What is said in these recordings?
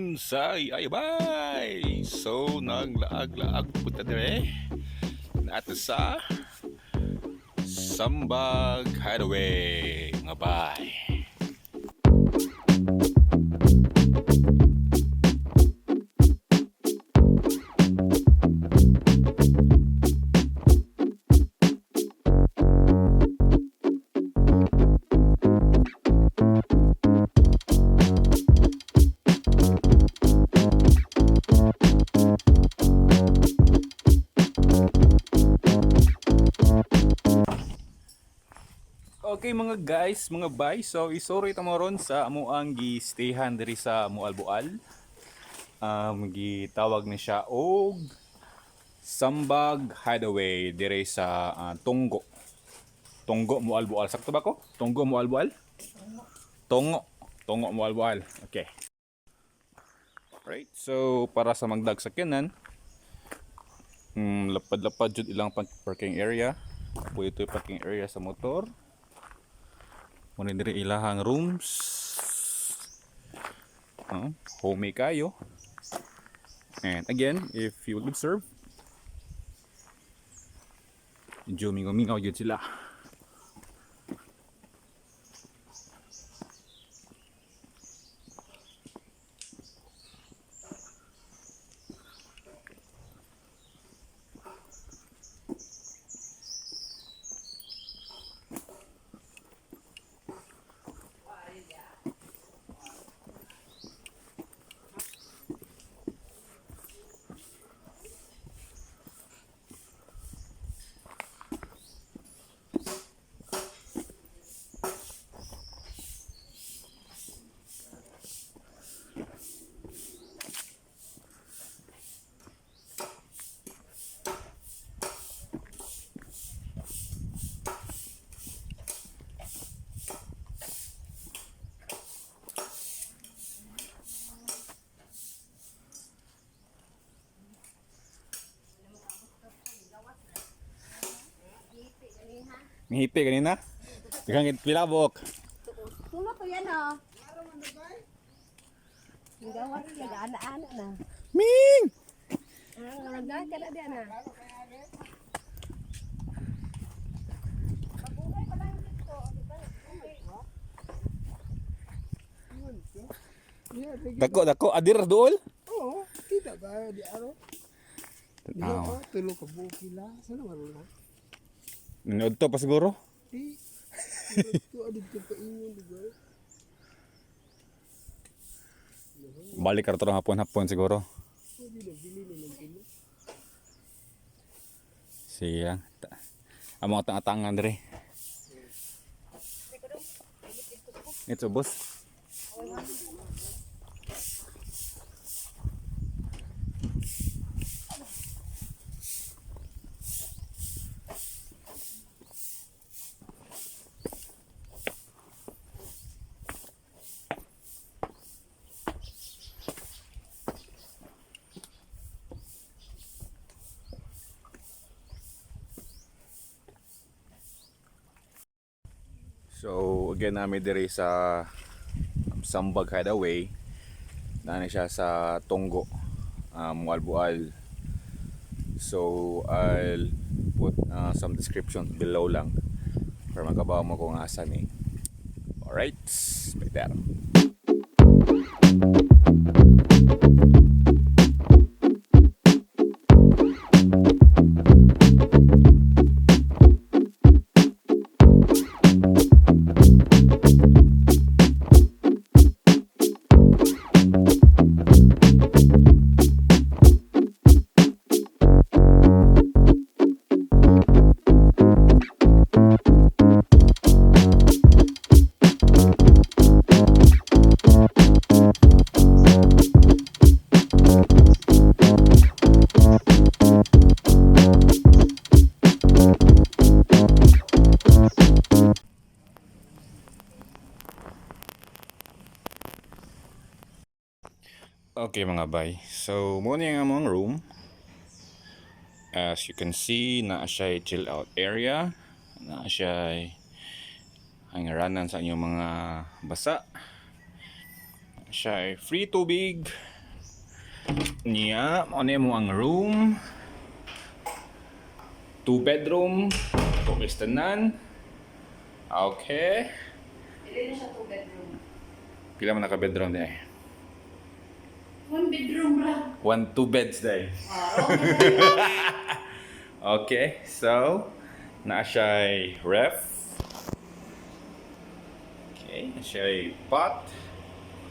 Unsay ay bay. So naglaag-laag punta dire nato sa Sambag Hideaway nga bay. Okay mga guys, mga bay, so isorry ta mo ron sa amuang gi-stayhan diri sa Moalboal. Gitawag ni siya og Sambag Hideaway diri sa Tonggo. Tonggo Moalboal. Sakto ba ko? Tonggo Moalboal? Tongo. Tongo Moalboal. Okay. Right. So para sa magdag sakyanan, lapad-lapad jud ilang parking area. Apo ito yung parking area sa motor. Muna diri ilahang rooms. Homey kayo. And again, if you will observe, medyo mingaw-mingaw yun sila. Mihipi kanina? Daghang pilabok. Tulo to yan oh. Gawat ka ana-ana na. Ming! Nalagay ka na diyan na. Dako adir dool? Oo, kita ba di araw? Tanaw. Tulo ka buki la, sana wala. Ninood to pa siguro? Di. Ito adit ka pa inyo di ba? Balik ka rin hapon-hapon siguro. Hindi na bili na ng tulo. Siya. Amo tang-atangan diri. Ito boss. So again namin diri sa Sambag Hideaway. Nani siya sa Tonggo, Moalboal. So I'll put some descriptions below lang para makabaw mo kung asan eh. Alright, right there. Okay mga bay, so muna yung among room. As you can see, naa siya chill out area, naa siya hangiranan sa inyong mga basa. Siya ay free tubig. Niya, ano mo ang room. 2 bedroom. Tumistanan. Okay. Hindi na siya 2 bedroom. Pila man naka-bedroom din eh? 1 bedroom lang. 1, 2 beds din. Okay, so naa siya'y ref. Okay, naa siya'y pot.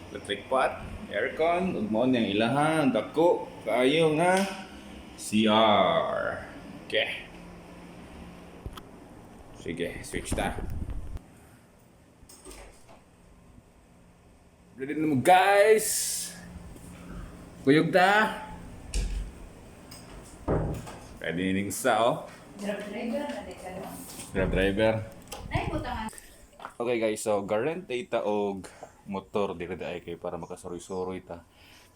Electric pot, aircon, ug mao niyang ilahan dako kaayo nga CR. Okay. Sige, switch ta. Ready na mo guys. Kuyog ta. Ready ning sa oh. Grab driver na di ka no? Grab driver. Ay, butangan. Okay guys, so garant ta og motor diri ay kay para makasuroy-suroy ta.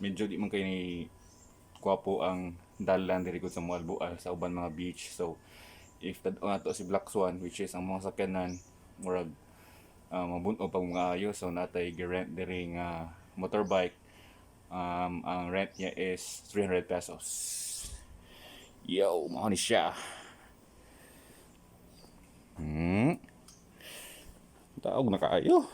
Medyo di man kay ni kwapo ang dalan diri ko sa Moalboal sa uban mga beach. So if tad-o nato si Black Swan, which is ang mga sakyanan murag mabuno pag mga ayo, so natay gi-rent diri nga motorbike. Ang rent niya is 300 pesos. Yo, mao ni siya. Taog na kaayo.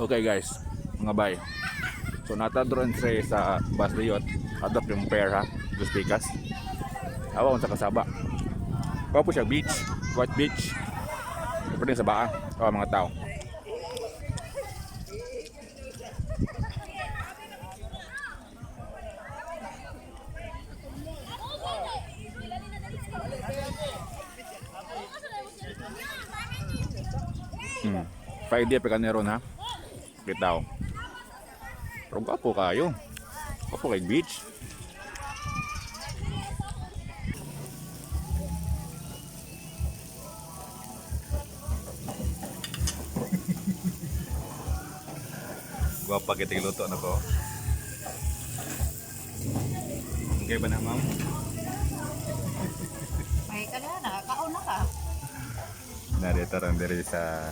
Okay guys, mga bay. So natadron sa Basdiot, adap yung pair ha, dos pikas. Awa sa kasaba. Kapo siya beach, white beach. Pwede sa baa, mga tao. Friday pa kaneron ha. Bitaw. Pero kapo kayo. Kapo kay beach. Guwapa kita iluto na ko. Okay ba na ma'am? May ka na, nakakaon na ka. Narito rin diri sa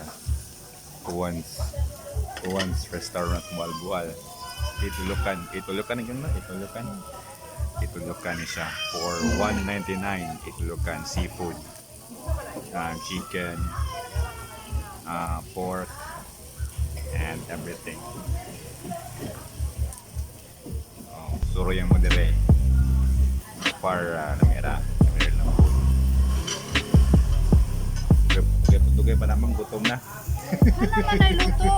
Juans Restaurant Moalboal. Itulukan yun na, itulukan siya for 199. Itulukan seafood, chicken, pork, and everything. Suro yung mo dire para namira lang food. Dugay pa naman, gutom na. Ano ka na luto?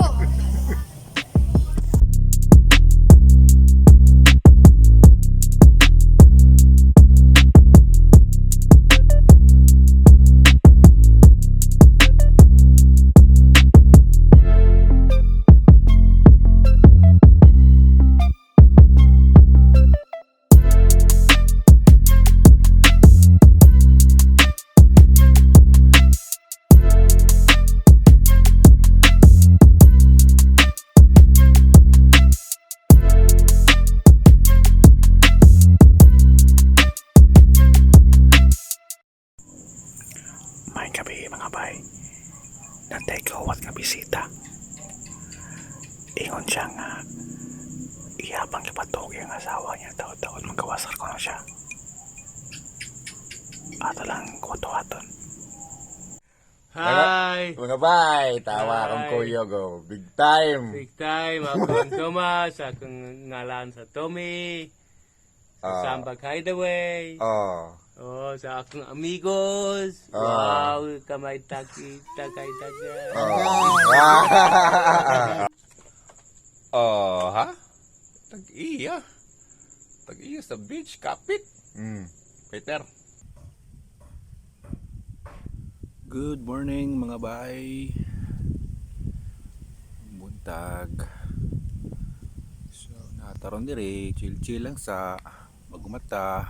May gabi mga bay, nataygawan nga bisita. Ingon siya nga iyabang ipatog yung asawa niya, taon-taon magkawasar ko na siya. Ato lang kuto-aton. Hi! Mga bay, tawa Hi. akong kuyo go. Big time. Big time, ako ang Thomas, akong ngalan sa Tommy, sa Sambag Hideaway, oh, sa akong amigos, wow, kamay takita, kay taga. Ha? Tag-iya. Tag-iya sa beach, kapit. Peter. Good morning mga bay. Buntag. So nataron dire, chill-chill lang sa Pag umata,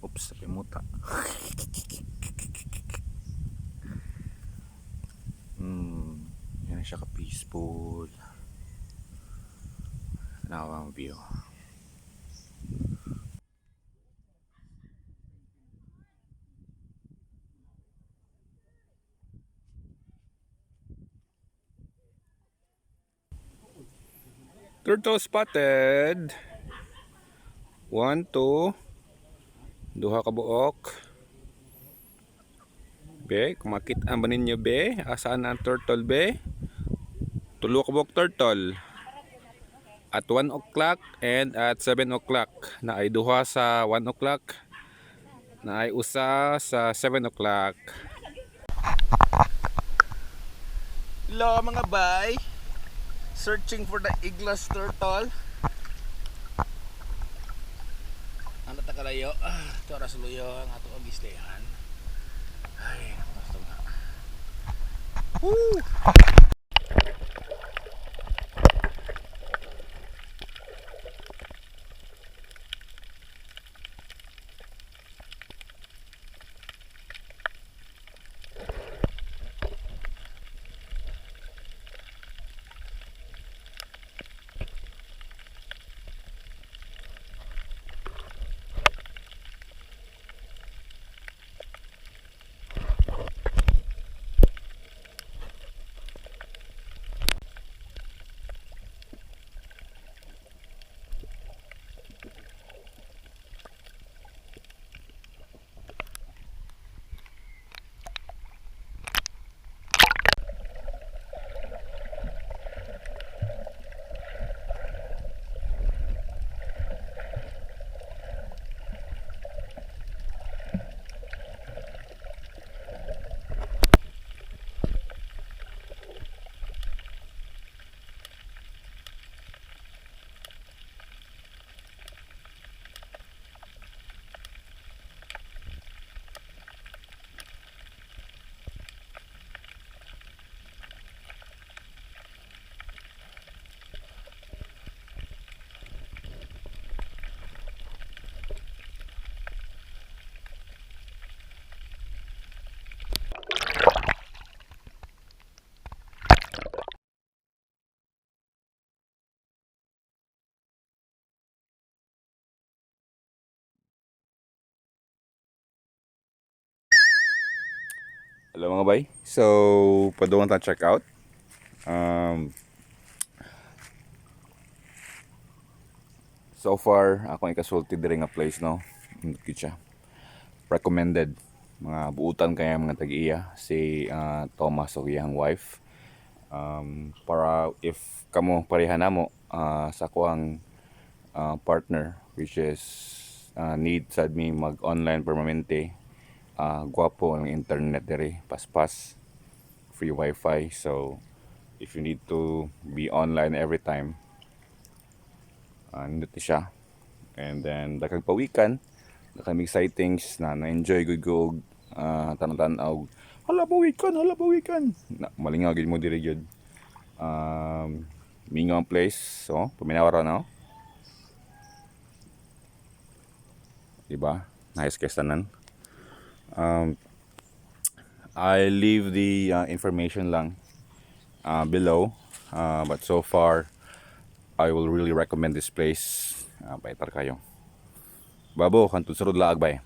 oops, sabi muta. Yan siya ka-peaceful. Now ang view. Turtle spotted. 1, 2, duha ka buok. Be, kung makita ba ninyo be, asaan ang turtle be? Tulo ka buok turtle. At 1 o'clock and at 7 o'clock. Na ay duha sa 1 o'clock. Na ay usa sa 7 o'clock. Hello mga bay. Searching for the iglas turtle. Ano ta kalayo? Ito oras luyo ang ato ang gistayan. Ay, basta nga. Woo! Hello mga bay. So, padungan ta check out. So far, akong ikasulti diri nga place no. Kitsa. Recommended mga buutan kaya mga tag-iya si Thomas o iyang wife. Para if kamo pareha namo sa kuang partner which is need sad mi mag-online permanente. Guwapo ang internet diri, paspas, free wifi. So if you need to be online every time, nindot siya. And then dakag pawikan, dakag sightings na na-enjoy gud ko tanan-tanaw. Hala pawikan na malingaw gid mo diri gyud. Mingaw ang place, so paminawara na. Diba? Nice guys tanan. I leave the information lang below, but so far I will really recommend this place. Paitar kayo. Babo, kantud surod laag bay.